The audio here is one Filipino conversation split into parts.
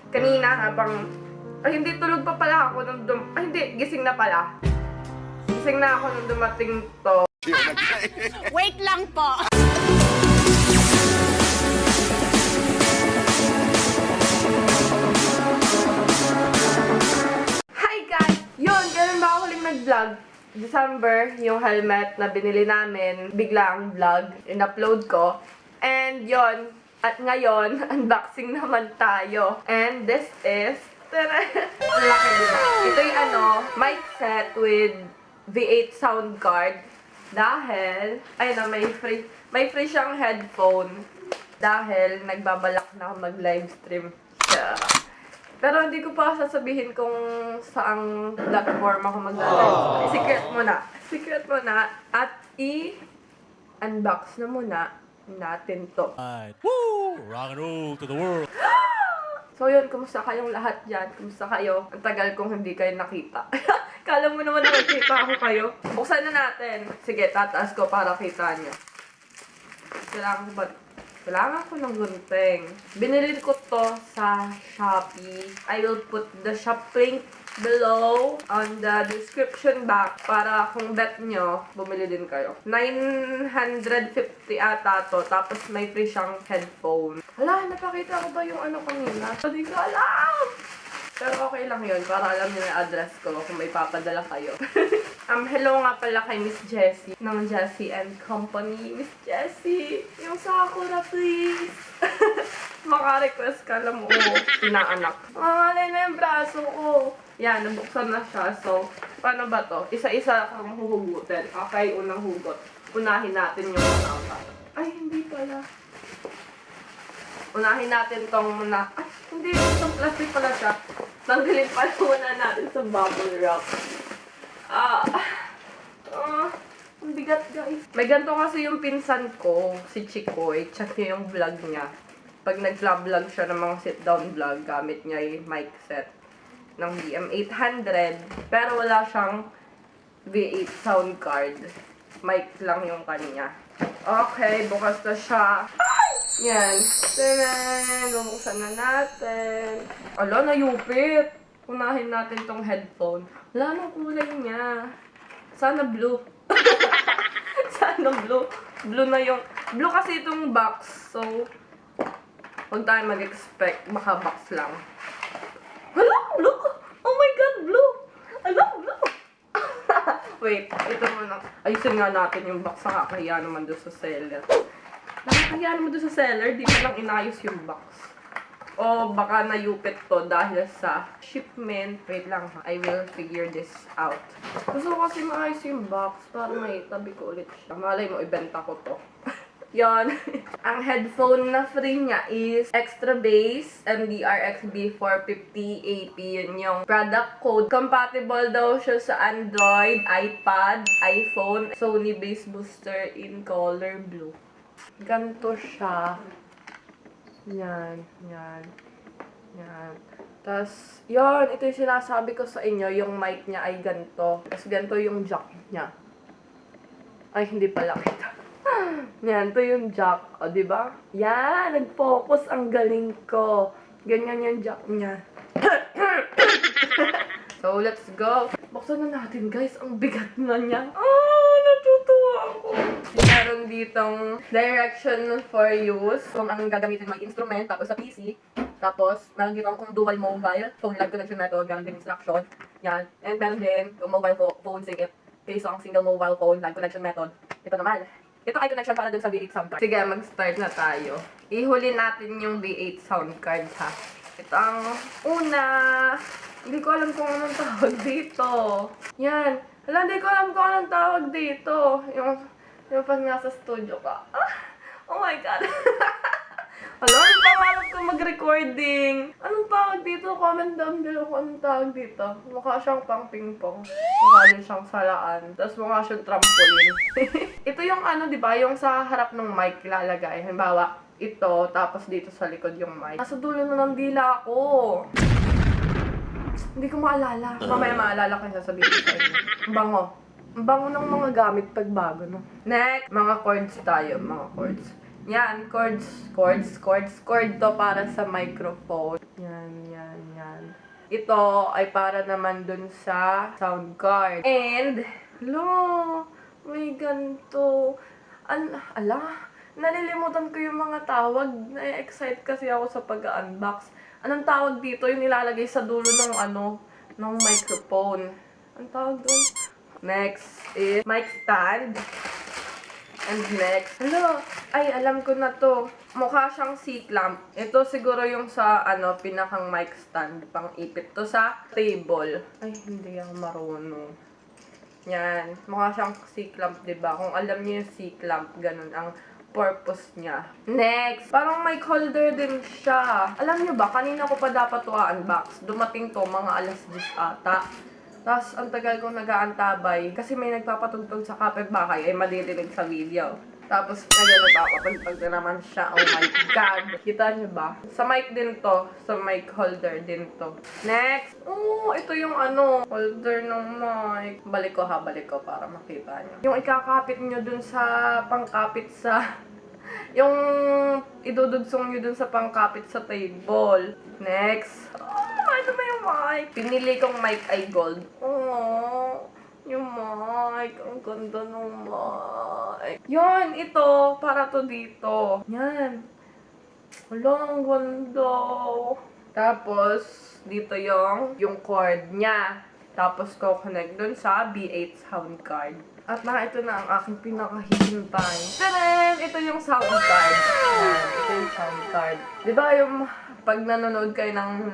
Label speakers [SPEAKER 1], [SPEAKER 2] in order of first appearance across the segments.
[SPEAKER 1] Kanina habang... Ay, hindi, tulog pa pala ako nung Ay, hindi, gising na pala. Gising na ako nung dumating to.
[SPEAKER 2] Wait lang po!
[SPEAKER 1] Hi guys! Yun, ganun ba ako huling nag-vlog? December, yung helmet na binili namin, biglang vlog, in-upload ko. And yun, at ngayon, unboxing naman tayo. And this is... Laki diba? Ito yung mic set with V8 sound card. Dahil, ayun na, may free siyang headphone. Dahil, nagbabalak na ako mag-livestream siya. Pero hindi ko pa sasabihin kung saang platform ako mag-livestream. Secret muna. At i-unbox na muna natin to.
[SPEAKER 3] Woo! Rock and roll to the world.
[SPEAKER 1] So yun, kumusta kayong lahat dyan? Kumusta kayo? Ang tagal kong hindi kayo nakita. Kala mo naman nakikita ako kayo. Buksan na natin. Sige, tataas ko para kita nyo. Kailangan ko ng gunting. Binili ko to sa Shopee. I will put the shop link below on the description box para kung bet nyo, bumili din kayo. 950 ata to. Tapos may free siyang headphone. Hala, napakita ko ba yung kanina? Hindi ko alam! Pero okay lang yun, para alam niyo yung address ko kung may papadala kayo. Hello nga pala kay Miss Jessie ng Jessie and Company. Miss Jessie, yung Sakura please! Maka-request ka lang mo, inaanak. Alay na yung braso ko. Yan, nabuksan na siya. So, paano ba to? Isa-isa kang huhugutin. Okay, unang hugot. Unahin natin yung Ay, hindi pala. Unahin natin tong muna. Ay, hindi. Itong plastic pala siya. Tanggalin pa muna natin sa bubble wrap. Ang bigat guys. May ganito kasi yung pinsan ko, si Chikoy. Check niyo yung vlog niya. Pag nag-vlog siya ng mga sit-down vlog, gamit niya yung mic set ng BM800. Pero wala siyang V8 sound card. Mic lang yung kanya. Okay, bukas na siya. Yan. Tanan! Bubuksan na natin. Ala, nayupit. Unahin natin tong headphone. Wala nang kulay niya. Sana blue. Sana blue. Blue na yung... Blue kasi itong box. So, huwag tayo mag-expect. Baka box lang. Hala, blue! Oh my God, blue! Hala, blue! Wait, ito muna. Ayusin nga natin yung box. Nakakahiya naman doon sa seller. Nakakahiya naman doon sa seller. Di pa lang inayos yung box. O baka nayupit to dahil sa shipment. Wait lang ha. I will figure this out. Gusto ko kasi maayos yung box para may tabi ko ulit siya. Malay mo, ibenta ko to. Yan. Ang headphone na free niya is Extra Bass MDR-XB 450AP. Yun yung product code. Compatible daw siya sa Android, iPad, iPhone, Sony Bass Booster in color blue. Ganto siya. Yan. Tapos, yun, ito yung sinasabi ko sa inyo, yung mic niya ay ganto. Tapos ganto yung jack niya. Ay, hindi pala kita. Yan, to yung jack. O, diba? Yan, nag-focus. Ang galing ko. Ganyan yung jack niya. So, let's go. Buksan na natin, guys. Ang bigat na niya. Natutuwa ako. Meron ditong direction for use. Kung ang gagamitin may instrument, tapos sa PC. Tapos, meron ditong kung dual mobile. Phone live connection method, meron din instruction. Yan. And meron din kung mobile phone sync it. Case ang single mobile phone live connection method. Ito naman. Ito ay connection para dun sa V8 sound card. Sige, mag-start na tayo. Ihuli natin yung V8 sound card, ha. Ito ang una. Hindi ko alam kung anong tawag dito. Yan. Hala, hindi ko alam kung anong tawag dito. Yung pag nasa studio ka. Oh my God. Hala, yung pangarap ko mag-recording. Anong tawag dito? Comment down below kung anong tawag dito. Mukha siyang pang ping-pong. Mukha din siyang salaan. Tapos mukha siyang trampoline. Ito yung diba? Yung sa harap ng mic lalagay. Halimbawa, ito, tapos dito sa likod yung mic. Nasa dulo na ng dila ako. Hindi ko maalala. Mamaya maalala ko yung sasabihin ko sa inyo. Ang bango. Ang bango ng mga gamit pag bago, no? Next, mga chords tayo. Mga chords. Yan, cord to para sa microphone. Yan. Ito ay para naman dun sa sound card. And, may ganito. Nalilimutan ko yung mga tawag. Na-excite kasi ako sa pag-unbox. Anong tawag dito? Yung nilalagay sa dulo ng microphone. Ang tawag doon? Next is mic stand. And next, alam ko na to. Mukha siyang C-clamp. Ito siguro yung sa, pinakang mic stand. Pang ipit to sa table. Ay, hindi ako marunong. Yan. Mukha siyang C-clamp, diba? Kung alam niyo yung C-clamp, ganun ang purpose niya. Next, parang mic holder din siya. Alam niyo ba, kanina ko pa dapat to unbox. Dumating to, mga alas 10 ata. Tapos, ang tagal kong nag-aantabay. Kasi may nagpapatugtog sa kapitbahay ay madidinig sa video. Tapos, ngayon nagpapatugtog na naman siya. Oh my God! Kita niyo ba? Sa mic din to. Sa mic holder din to. Next! Ito yung holder ng mic. Balik ko para makita niyo. Yung ikakapit niyo dun sa pangkapit sa... yung idududsong nyo dun sa pangkapit sa table. Next! Ano ba yung mic? Pinili kong mic ay gold. Yung mic. Ang ganda ng mic. Yan, ito. Para to dito. Yan. Ang ganda. Tapos, dito yung cord niya. Tapos, ko-connect dun sa B8 sound card. At ito na ang aking pinakahihintay. Tadaan! Ito yung sound card. Yan, ito yung sound card. Diba yung pag nanonood kayo ng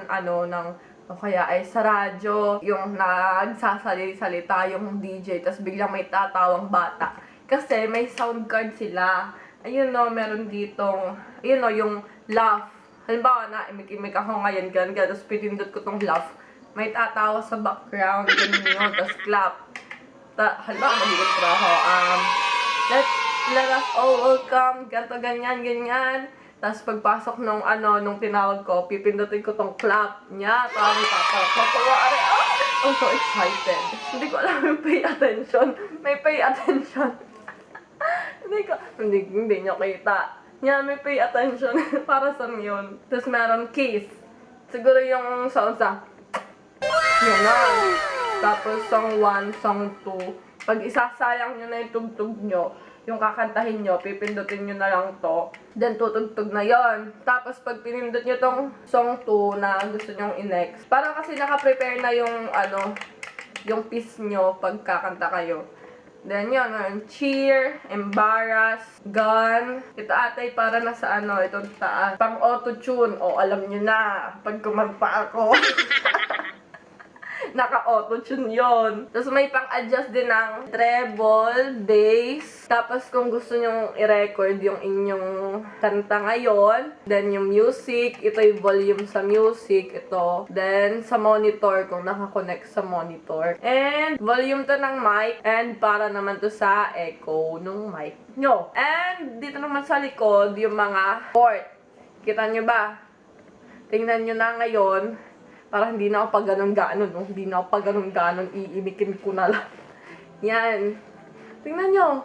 [SPEAKER 1] o kaya ay sa radyo, yung nagsasalita yung DJ, tas biglang may tatawang bata. Kasi may sound card sila. Ayun meron ditong, yung laugh. Halimbawa na, imik-imik ako ngayon, ganun, tapos pinindot ko tong laugh. May tatawa sa background, ganun yun, tapos clap. Halimbawa, mahigot pa ako. Let us all welcome, ganto, ganyan. Tapos pagpasok nung tinawag ko, pipindutin ko tong clap niya. Parang tatawa. I'm so excited. Hindi ko alam yung pay attention. May pay attention. Hindi nyo kita. Yan, may pay attention. Para sa yun. Tapos meron kiss. Siguro yung sound sa... Yan. Tapos song 1, song 2. Pag isasayang nyo na yung tugtog nyo, yung kakantahin nyo, pipindutin nyo na lang to. Then, tutugtog na yon. Tapos, pag pinindot nyo tong song 2 na gusto nyong i-next, parang kasi naka-prepare na yung, yung piece nyo pag kakanta kayo. Then, yun, cheer, embarrass, gun. Ito atay para na sa itong taas. Pang auto-tune. O, alam nyo na, pag kumanta ako. Naka-auto-tune yun. Tapos may pang-adjust din ng treble, bass. Tapos kung gusto nyong i-record yung inyong kanta ngayon. Then yung music, ito yung volume sa music, ito. Then sa monitor, kung nakakonect sa monitor. And volume to ng mic. And para naman to sa echo ng mic nyo. And dito naman sa likod, yung mga port. Kita nyo ba? Tingnan nyo na ngayon. Para hindi na ako pag ganun-ganon, Hindi na ako pag ganun-ganon, iimikin ko na lang. Yan. Tingnan nyo.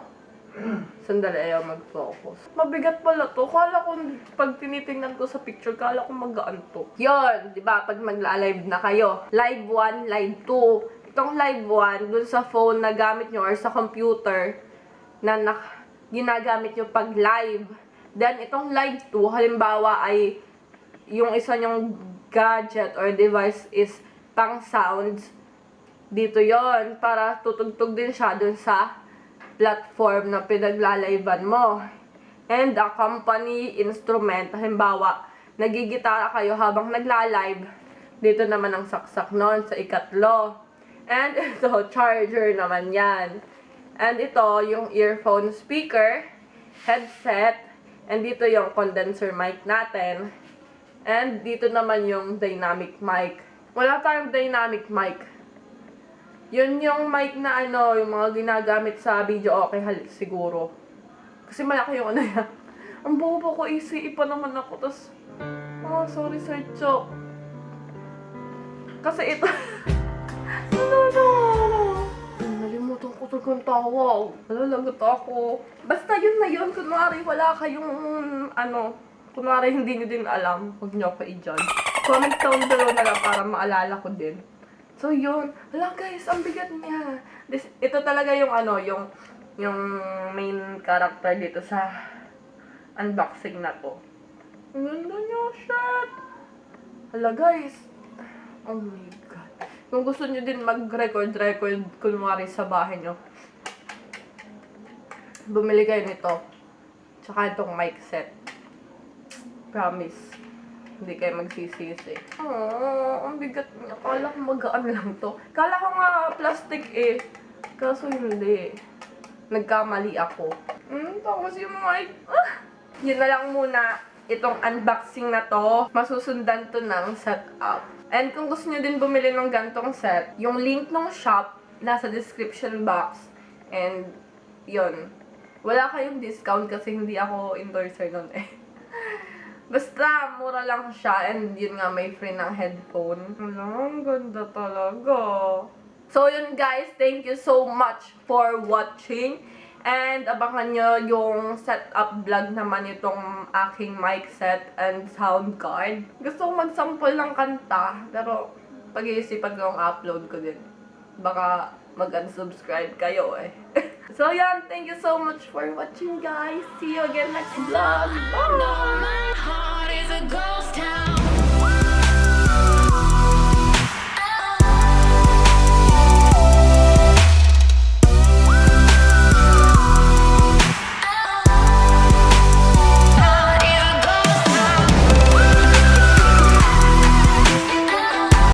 [SPEAKER 1] Sandali, ayaw mag-focus. Mabigat pala to. Kala ko, pag tinitingnan ko sa picture, kala ko magaan to. Yun, di ba? Pag magla-live na kayo. Live 1, live 2. Itong live 1, dun sa phone na gamit nyo or sa computer na ginagamit nyo pag live. Then, itong live 2, halimbawa ay yung isa nyong gadget or device is pang sounds. Dito yon para tutugtog din siya dun sa platform na pinaglalaiban mo. And a company instrument, halimbawa, nagigitara kayo habang nagla-live. Dito naman ang saksak nun sa ikatlo. And ito, charger naman yan. And ito, yung earphone speaker, headset, and dito yung condenser mic natin. And dito naman yung dynamic mic. Wala tayong dynamic mic. Yun yung mic na yung mga ginagamit sa video okay siguro. Kasi malaki yung yan. Ang bobo ko, easy pa naman ako. Tapos, sorry Sir Chok. Kasi ito... Nalimutan Kutong-kutong kong tawa. Nalalagot ako. Basta yun na yun. Kunwari, wala kayong, kunwari hindi nyo din alam. Huwag nyo ako i-judge. Comment down below na lang para maalala ko din. So, yun. Wala guys, ang bigat niya. Ito talaga yung, yung main character dito sa unboxing na to. Ang ganda niya, shit! Hala guys. Oh my god. Kung gusto nyo din mag-record kunwari sa bahay nyo, bumili kayo nito. Tsaka itong mic set. Promise. Hindi kayo magsisisi. Oh, ang bigat niya. Kala ko magaan lang to. Kala ko nga plastic eh. Kaso hindi. Nagkamali ako. Tapos yung mic. Yun na lang muna. Itong unboxing na to. Masusundan to ng setup. And kung gusto nyo din bumili ng gantong set, yung link ng shop nasa description box. And yun. Wala kayong discount kasi hindi ako endorser nun eh. Basta, mura lang siya. And yun nga, may free ng headphone. Ang ganda talaga. So yun guys, thank you so much for watching. And abangan nyo yung setup vlog naman itong aking mic set and sound card. Gusto ko mag-sample ng kanta, pero pag-iisipan ko yung upload ko din. Baka mag-unsubscribe kayo eh. So yan, thank you so much for watching guys. See you again next vlog. Bye!
[SPEAKER 2] My heart is a ghost town.